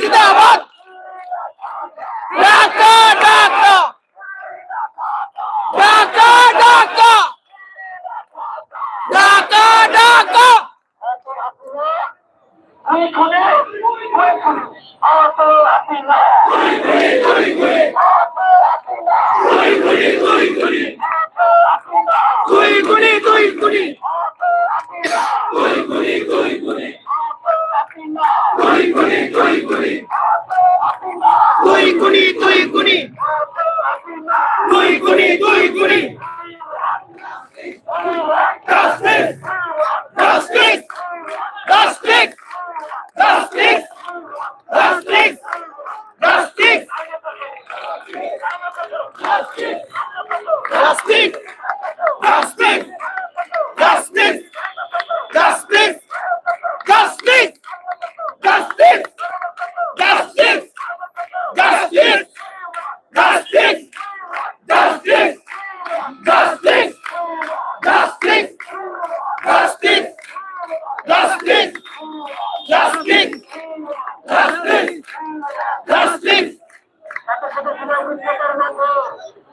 জিন্দাবাদ ঢাকা ঢাকা ঢাকা ঢাকা ঢাকা ঢাকা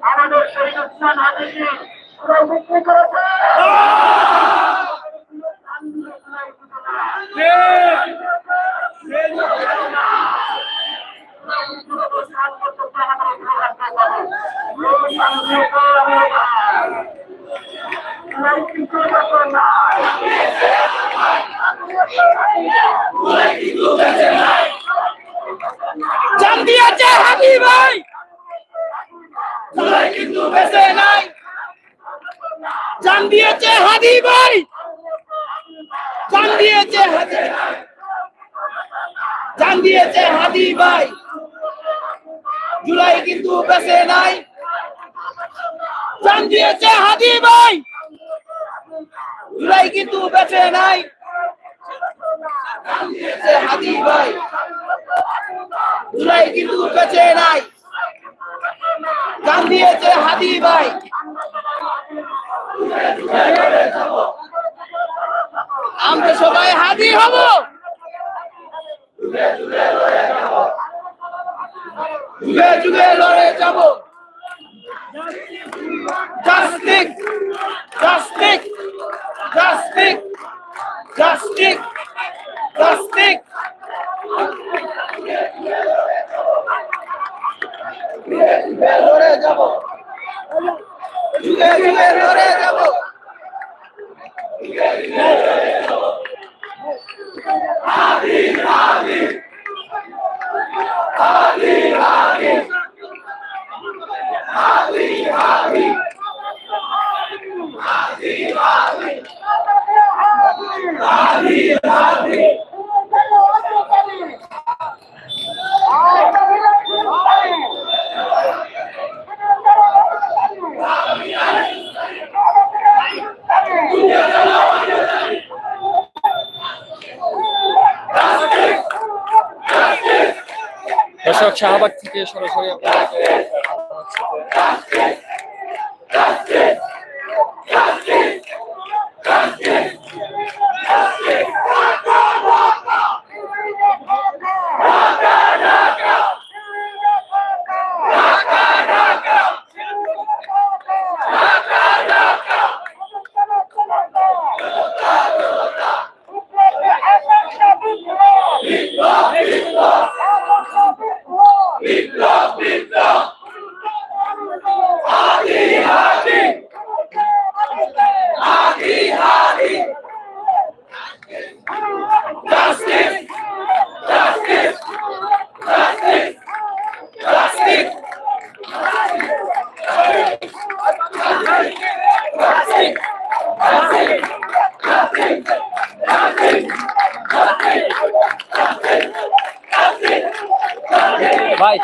আমাদের শহীদ উসমান হাদিকে পুরো মুক্তি করেছে। জান দিয়েছে হাদি ভাই, কিন্তু বেঁচে নাই। জান দিয়েছে হাদি ভাই, জান দিয়েছে হাদি, জান দিয়েছে হাদি ভাই, জুলাই কিন্তু বেঁচে নাই। জান দিয়েছে হাদি ভাই, জুলাই কিন্তু বেঁচে নাই। হাদি ভাই, জুলাই কিন্তু বেঁচে নাই। জান দিয়েছে হাদি ভাই, আমরা সবাই হাদি হব, যুগে যুগে লড়ে যাব। Justice justice justice justice justice লড়ে যাব, যুগে যুগে লড়ে যাব। হাদি হাদি হাদি হাদি হাদি হাদি হাদি হাদি হাদি হাদি দর্শক, শাহবাগ থেকে সরাসরি আপনাদেরকে দেখানো হচ্ছে ভাই।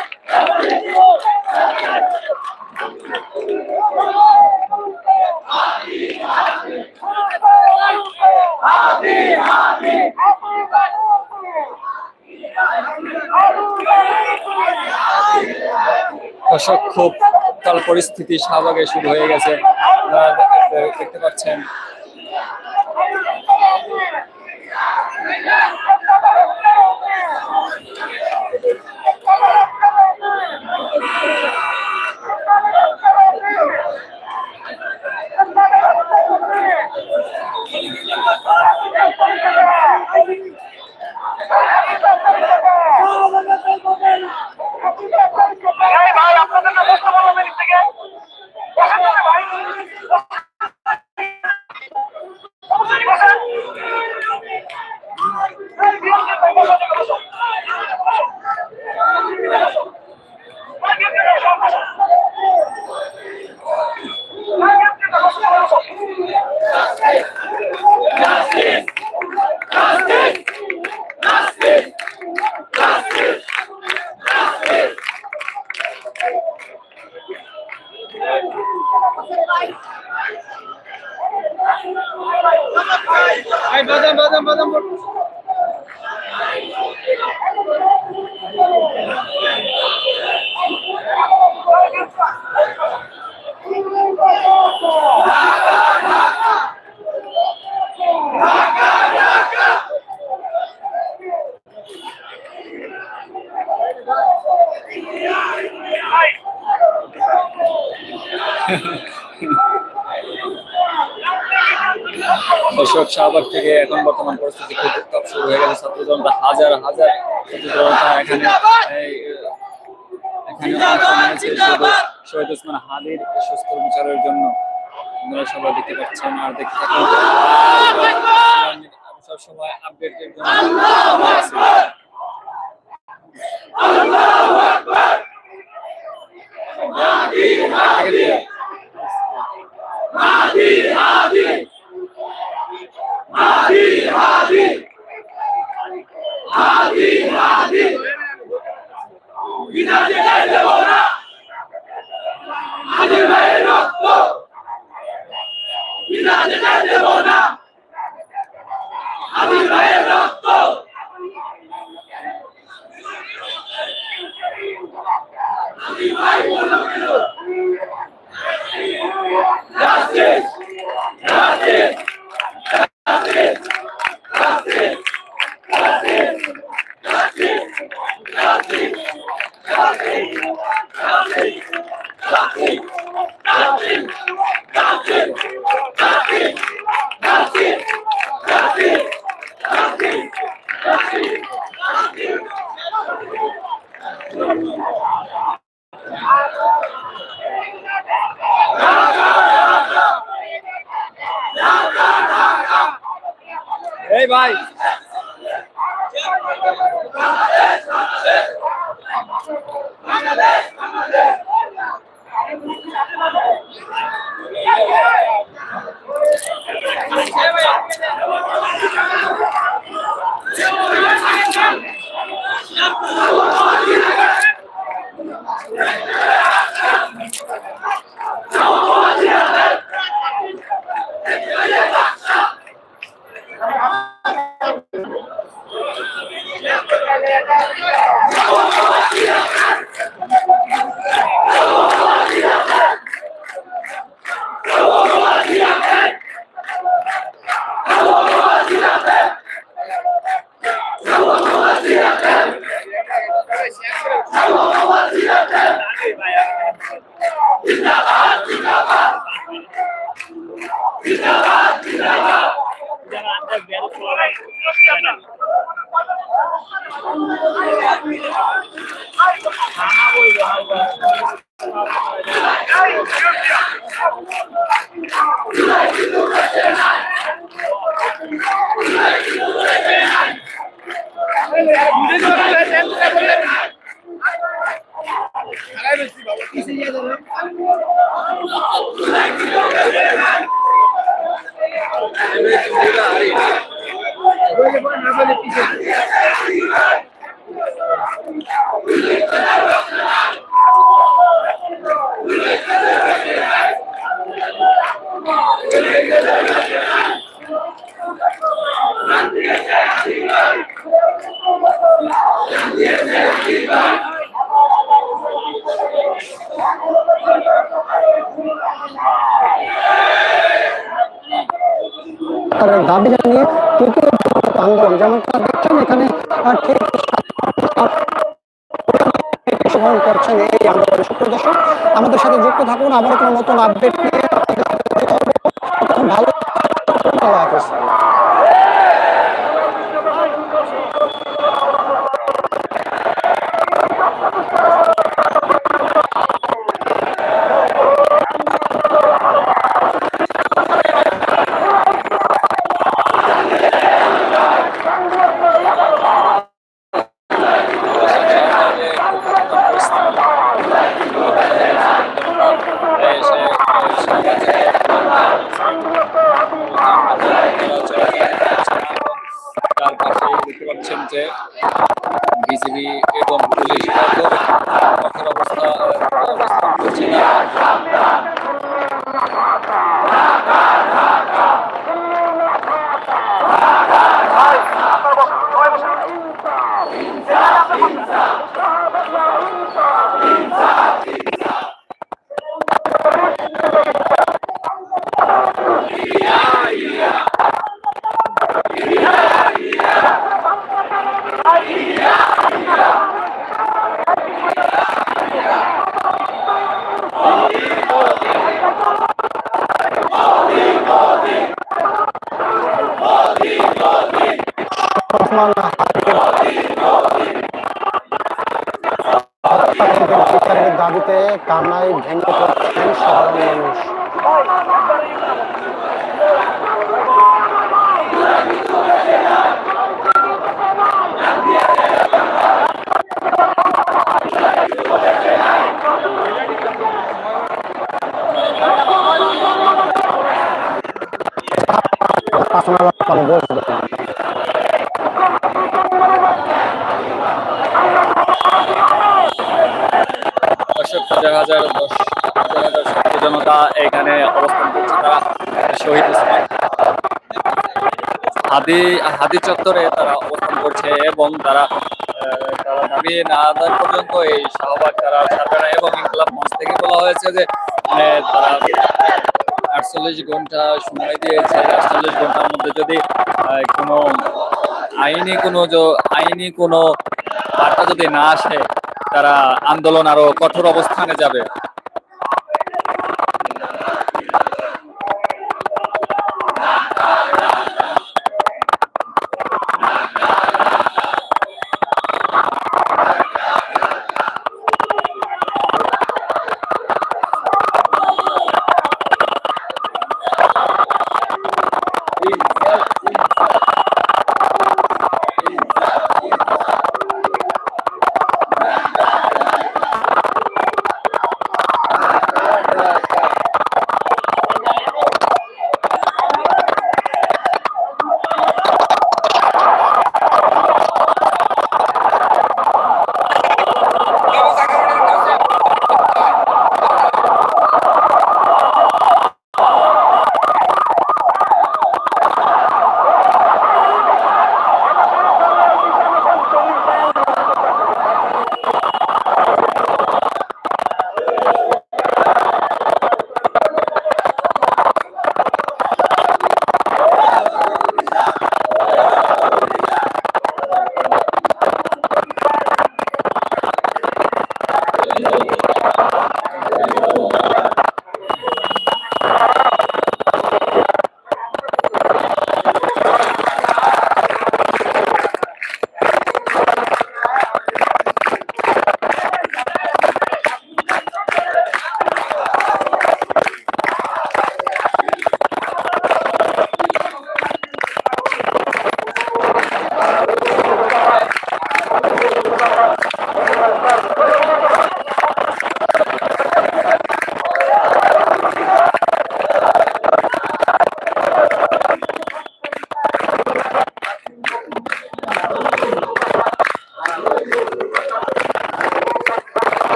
দর্শক, খুব উত্তাল পরিস্থিতি শাহবাগে শুরু হয়ে গেছে, আপনারা দেখতে পাচ্ছেন। দর্শক, শাহবাগ থেকে এখন বর্তমান পরিস্থিতি খুব উত্তাপ শুরু হয়ে গেছে। ছাত্র জনতা হাজার হাজার ছাত্র জনতা এখানে অংশ নিয়েছে শুধু শহীদ ওসমান হাদির সুস্থ বিচারের জন্য। আপনারা সবাই দেখতে পাচ্ছেন আর দেখতে থাকুন। আমি সবসময় আপডেটের জন্য আছি। এই ভাই, দাবি জানিয়ে তৃতীয় আন্দোলন যেমনটা দেখছেন এখানে অংশগ্রহণ করছেন এই আন্দোলনের সুপ্রদর্শক। আমাদের সাথে যুক্ত থাকুন, আবার কোনো নতুন আপডেট নিয়ে ভালো হাফেজ। তার পাশেই দেখতে পাচ্ছেন যে বিজিবি এবং পুলিশ কঠোর অবস্থান করছে না। বিচারের দাবিতে কান্নায় ভেঙে পড়ছেন সাধারণ মানুষ। দর্শক, হাজার হাজার ছাত্র জনতা এখানে অবস্থান করছে। তারা শহীদ উসমান হাদি চত্বরে তারা অবস্থান করছে এবং তারা দাবি না আদায় পর্যন্ত এই শাহবাগ তারা ছাড়বে না। এবং ইনকলাব মঞ্চ থেকে বলা হয়েছে যে তারা 48 ঘন্টা সময় দিয়েছে। 48 ঘন্টার মধ্যে যদি কোনো আইনি কোনো বার্তা যদি না আসে, তারা আন্দোলন আরো কঠোর অবস্থানে যাবে।